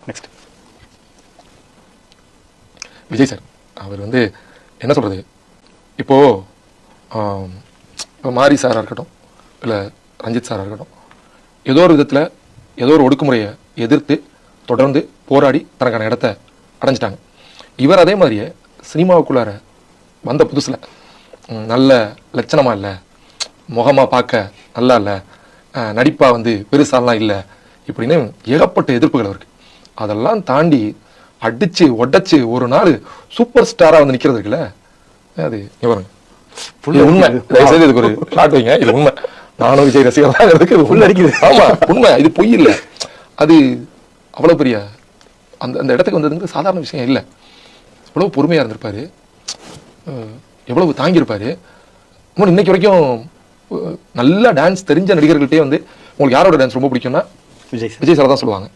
Next Vijay sir. அவர் வந்து என்ன சொல்கிறது, இப்போ மாரி சாராக இருக்கட்டும், இல்லை ரஞ்சித் சாராக இருக்கட்டும், ஏதோ ஒரு விதத்தில் ஏதோ ஒரு ஒடுக்குமுறையை எதிர்த்து தொடர்ந்து போராடி தனக்கான இடத்த அடைஞ்சிட்டாங்க. இவர் அதே மாதிரியே சினிமாவுக்குள்ளார வந்த புதுசில் நல்ல லட்சணமாக இல்லை, முகமாக பார்க்க நல்லா இல்லை, நடிப்பாக வந்து பெருசாலாம் இல்லை, இப்படின்னு ஏகப்பட்ட எதிர்ப்புகள் இருக்குது. அதெல்லாம் தாண்டி அடிச்சு உடச்சு ஒரு நாள் சூப்பர் ஸ்டாரா வந்து நிக்கிறது இருக்குல்ல, அது இவருங்க உண்மை. தயவுசெய்து இதுக்கு ஒரு ஷார்ட் வைங்க, இது உண்மை. நானும் விஜய் ரசிகர்களுக்கு இது உள்ள அடிக்குது. ஆமா உண்மை, இது பொய் இல்லை. அது அவ்வளவு பெரிய அந்த அந்த இடத்துக்கு வந்ததுங்கிறது சாதாரண விஷயம் இல்லை. எவ்வளவு பொறுமையா இருந்திருப்பாரு, எவ்வளவு தாங்கியிருப்பாரு. இன்னைக்கு வரைக்கும் நல்லா டான்ஸ் தெரிஞ்ச நடிகர்கள்ட்டே வந்து உங்களுக்கு யாரோட டான்ஸ் ரொம்ப பிடிக்கும்னா விஜய் சார் தான் சொல்லுவாங்க.